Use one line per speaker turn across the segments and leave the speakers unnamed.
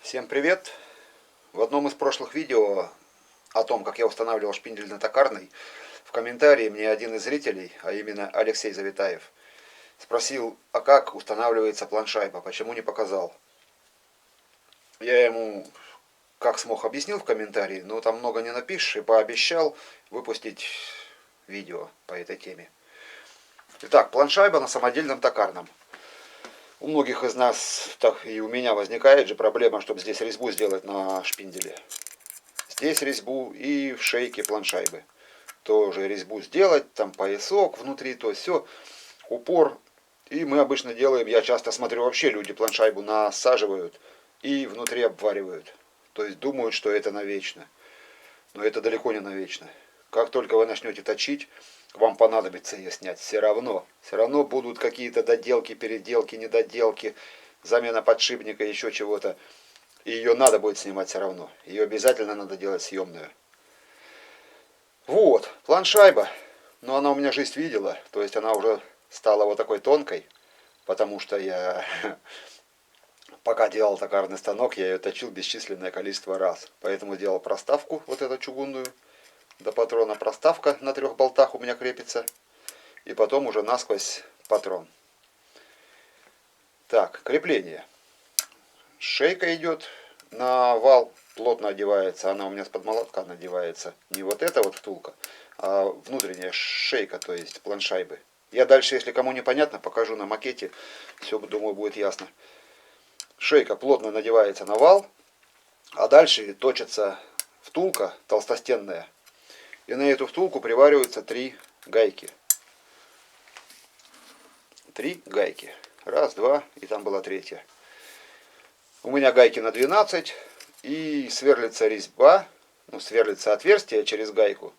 Всем привет! В одном из прошлых видео о том, как я устанавливал шпиндель на токарной, в комментарии мне один из зрителей, а именно Алексей Завитаев, спросил, а как устанавливается планшайба, почему не показал. Я ему как смог объяснил в комментарии, но там много не напишешь, и пообещал выпустить видео по этой теме. Итак, планшайба на самодельном токарном. У многих из нас, так и у меня, возникает же проблема, чтобы здесь резьбу сделать на шпинделе. Здесь резьбу и в шейке планшайбы. Тоже резьбу сделать, там поясок внутри, то все, упор. И мы обычно делаем, я часто смотрю, вообще люди планшайбу насаживают и внутри обваривают. То есть думают, что это навечно. Но это далеко не навечно. Как только вы начнете точить, вам понадобится ее снять. Все равно будут какие-то доделки, переделки, недоделки, замена подшипника, еще чего-то. И ее надо будет снимать все равно. Ее обязательно надо делать съемную. Вот, планшайба. Но она у меня жизнь видела. То есть она уже стала вот такой тонкой. Потому что я, пока делал токарный станок, я ее точил бесчисленное количество раз. Поэтому делал проставку, вот эту чугунную, до патрона. Проставка на 3 болтах у меня крепится. И потом уже насквозь патрон. Так, крепление. Шейка идет на вал, плотно одевается. Она у меня с-под молотка надевается. Не вот эта вот втулка, а внутренняя шейка, то есть планшайбы. Я дальше, если кому непонятно, покажу на макете. Все, думаю, будет ясно. Шейка плотно надевается на вал, а дальше точится втулка толстостенная. И на эту втулку привариваются 3 гайки. 3 гайки. Раз, два, и там была 3-я. У меня гайки на 12, и сверлится резьба, ну, сверлится отверстие через гайку,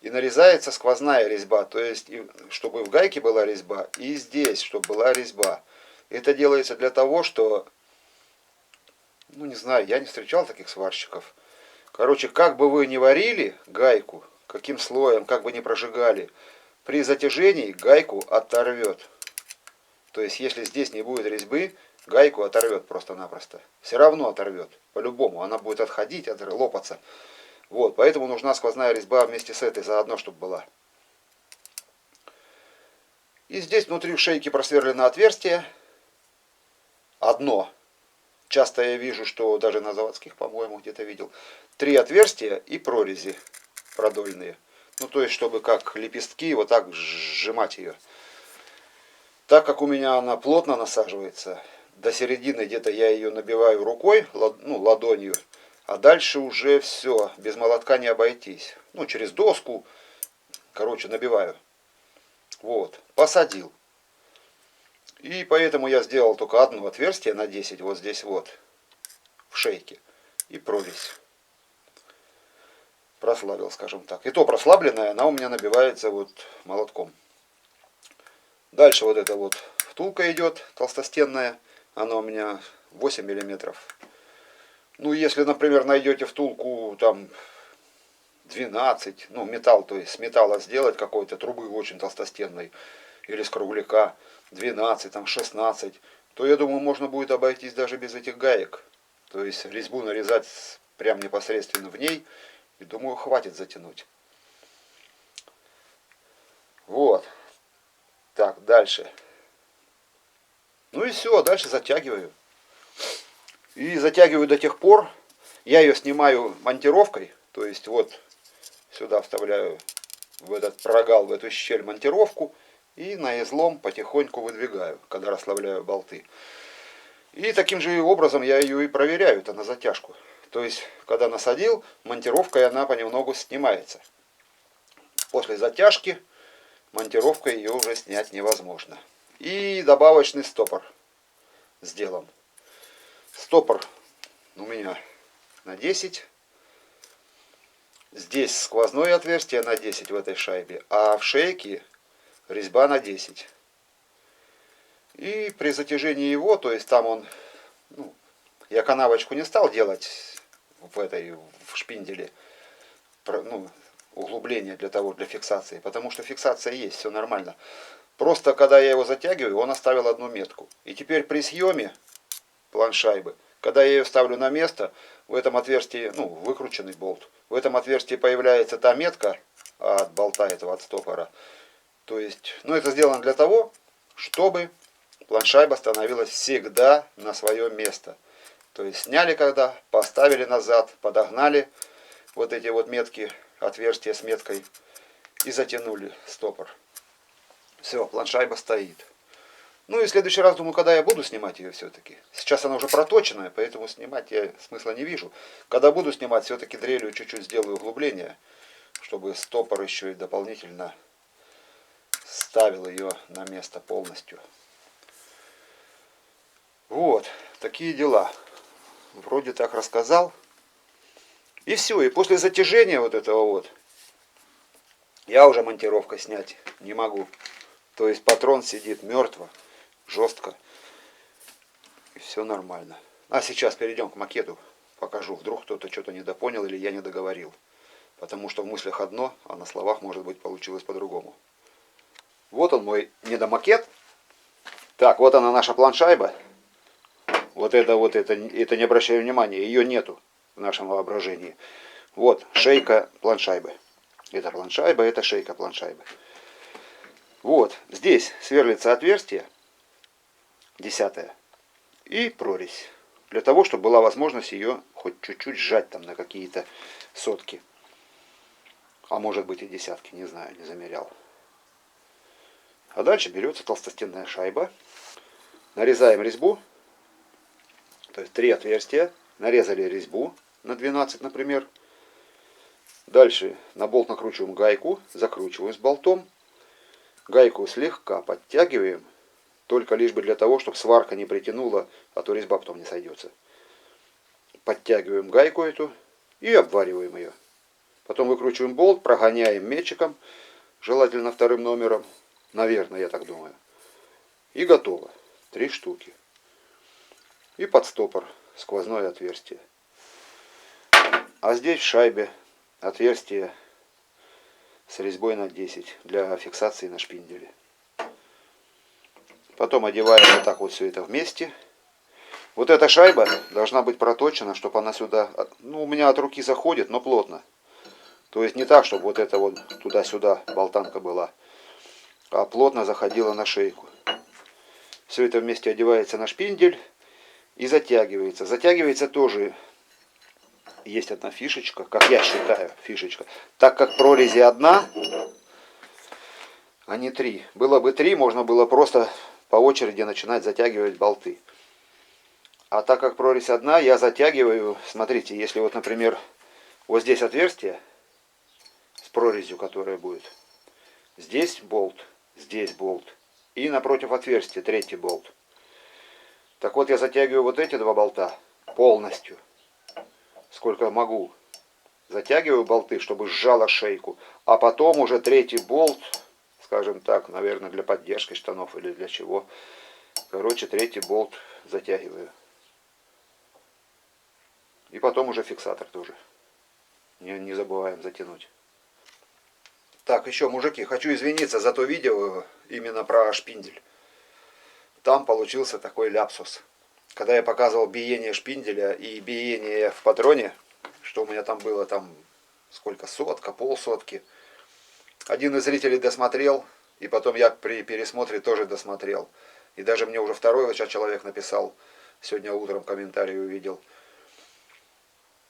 и нарезается сквозная резьба, то есть, чтобы в гайке была резьба, и здесь, чтобы была резьба. Это делается для того, что, ну, не знаю, я не встречал таких сварщиков. Короче, как бы вы ни варили гайку, каким слоем, как бы ни прожигали, при затяжении гайку оторвет. То есть, если здесь не будет резьбы, гайку оторвет просто-напросто. Все равно оторвет. По-любому. Она будет отходить, лопаться. Вот. Поэтому нужна сквозная резьба вместе с этой заодно, чтобы была. И здесь внутри в шейке просверлено отверстие. Одно. Часто я вижу, что даже на заводских, по-моему, где-то видел. 3 отверстия и прорези продольные. Ну, то есть, чтобы как лепестки, вот так сжимать ее. Так как у меня она плотно насаживается, до середины где-то я ее набиваю рукой, ну, ладонью, а дальше уже все, без молотка не обойтись. Ну, через доску, короче, набиваю. Вот, посадил. И поэтому я сделал только одно отверстие на 10, вот здесь вот, в шейке, и прорезь. Прослабил, скажем так. И то прослабленная, она у меня набивается вот молотком. Дальше вот эта вот втулка идет, толстостенная. Она у меня 8 миллиметров. Ну, если, например, найдете втулку там 12, ну, металл, то есть с металла сделать какой-то трубы очень толстостенной, или с кругляка 12, там 16, то, я думаю, можно будет обойтись даже без этих гаек. То есть резьбу нарезать прям непосредственно в ней, и, думаю, хватит затянуть. Вот. Так, дальше. Ну и все, дальше затягиваю. И затягиваю до тех пор, я ее снимаю монтировкой, то есть вот сюда вставляю в этот прогал, в эту щель монтировку, и на излом потихоньку выдвигаю, когда расслабляю болты. И таким же образом я ее и проверяю, это на затяжку. То есть, когда насадил, монтировкой она понемногу снимается. После затяжки монтировкой ее уже снять невозможно. И добавочный стопор сделан. Стопор у меня на 10. Здесь сквозное отверстие на 10 в этой шайбе, а в шейке резьба на 10. И при затяжении его, то есть там он, ну, я канавочку не стал делать в шпинделе, ну, углубление для фиксации, потому что фиксация есть, все нормально. Просто когда я его затягиваю, он оставил одну метку. И теперь при съеме планшайбы, Когда я ее ставлю на место, в этом отверстии, ну, выкрученный болт, в этом отверстии появляется та метка от болта этого, от стопора. То есть, ну, это сделано для того, чтобы планшайба становилась всегда на свое место. То есть сняли когда, поставили назад, подогнали вот эти вот метки, отверстия с меткой и затянули стопор. Все, планшайба стоит. Ну и в следующий раз, думаю, когда я буду снимать ее все-таки. Сейчас она уже проточенная, поэтому снимать я смысла не вижу. Когда буду снимать, все-таки дрелью чуть-чуть сделаю углубление, чтобы стопор еще и дополнительно ставил ее на место полностью. Вот, такие дела. Вроде так рассказал. И все, и после затяжения вот этого вот, я уже монтировкой снять не могу. То есть патрон сидит мертво, жестко. И все нормально. А сейчас перейдем к макету. Покажу. Вдруг кто-то что-то недопонял или я не договорил. Потому что в мыслях одно, а на словах, может быть, получилось по-другому. Вот он мой недомакет. Так, вот она наша планшайба. Вот это не обращаю внимания, ее нету в нашем воображении. Вот шейка планшайбы. Это планшайба, это шейка планшайбы. Вот, здесь сверлится отверстие, 10-е, и прорезь. Для того, чтобы была возможность ее хоть чуть-чуть сжать там на какие-то сотки. А может быть и десятки, не знаю, не замерял. А дальше берется толстостенная шайба. Нарезаем резьбу. То есть 3 отверстия. Нарезали резьбу на 12, например. Дальше на болт накручиваем гайку. Закручиваем с болтом. Гайку слегка подтягиваем. Только лишь бы для того, чтобы сварка не притянула, а то резьба потом не сойдется. Подтягиваем гайку эту и обвариваем ее. Потом выкручиваем болт, прогоняем метчиком, желательно 2-м номером. Наверное, я так думаю. И готово. 3 штуки. И под стопор сквозное отверстие. А здесь в шайбе отверстие с резьбой на 10 для фиксации на шпинделе. Потом одеваем вот так вот все это вместе. Вот эта шайба должна быть проточена, чтобы она сюда, ну, у меня от руки заходит, но плотно. То есть не так, чтобы вот это вот туда-сюда болтанка была, а плотно заходила на шейку. Все это вместе одевается на шпиндель и затягивается. Затягивается тоже, есть одна фишечка, как я считаю, фишечка. Так как прорези одна, а не 3. Было бы 3, можно было просто по очереди начинать затягивать болты. А так как прорезь одна, я затягиваю, смотрите, если вот, например, вот здесь отверстие с прорезью, которая будет, здесь болт, и напротив отверстия 3-й болт. Так вот, я затягиваю вот эти 2 болта полностью, сколько могу. Затягиваю болты, чтобы сжало шейку, а потом уже 3-й болт, скажем так, наверное, для поддержки штанов или для чего. Короче, 3-й болт затягиваю. И потом уже фиксатор тоже. Не забываем затянуть. Так, еще, мужики, хочу извиниться за то видео именно про шпиндель. Там получился такой ляпсус. Когда я показывал биение шпинделя и биение в патроне, что у меня там было, там сколько, сотка, полсотки. Один из зрителей досмотрел, и потом я при пересмотре тоже досмотрел. И даже мне уже второй вот сейчас человек написал, сегодня утром комментарий увидел,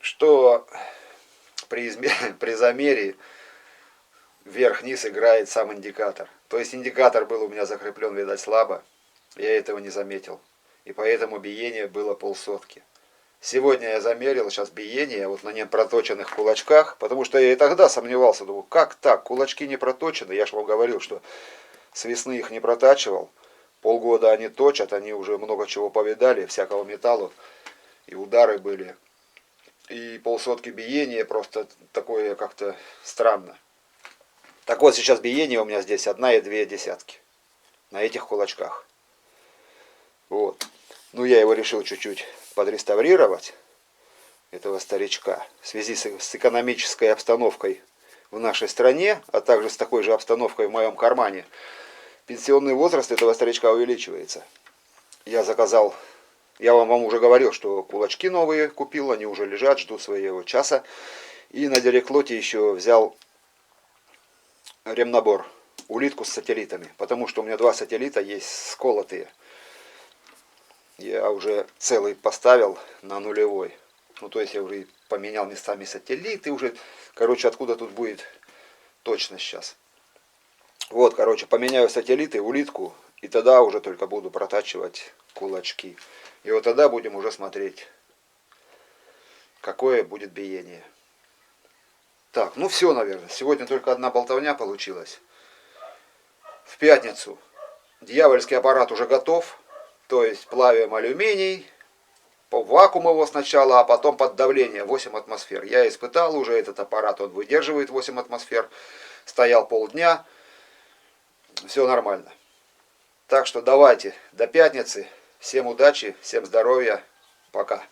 что при замере вверх-вниз играет сам индикатор. То есть индикатор был у меня закреплен, видать, слабо. Я этого не заметил. И поэтому биение было полсотки. Сегодня я замерил сейчас биение вот на непроточенных кулачках, потому что я и тогда сомневался, думаю, как так, кулачки не проточены. Я же вам говорил, что с весны их не протачивал. Полгода они точат, они уже много чего повидали, всякого металла, и удары были. И полсотки биения просто такое как-то странно. Так вот, сейчас биение у меня здесь 1 и 2 десятки. На этих кулачках. Вот. Ну, я его решил чуть-чуть подреставрировать, этого старичка, в связи с экономической обстановкой в нашей стране, а также с такой же обстановкой в моем кармане. Пенсионный возраст этого старичка увеличивается. Я заказал Я вам уже говорил, что кулачки новые купил, они уже лежат, ждут своего часа. И на Директлоте еще взял ремнабор, улитку с сателлитами, потому что у меня 2 сателлита есть сколотые. Я уже целый поставил на нулевой. Ну, то есть я уже поменял местами сателлиты уже. Короче, откуда тут будет точно сейчас. Вот, короче, поменяю сателлиты, улитку, и тогда уже только буду протачивать кулачки. И вот тогда будем уже смотреть, какое будет биение. Так, ну все, наверное. Сегодня только одна болтовня получилась. В пятницу дьявольский аппарат уже готов. То есть плавим алюминий, по вакуум его сначала, а потом под давление 8 атмосфер. Я испытал уже этот аппарат, он выдерживает 8 атмосфер. Стоял полдня, все нормально. Так что давайте, до пятницы. Всем удачи, всем здоровья, пока.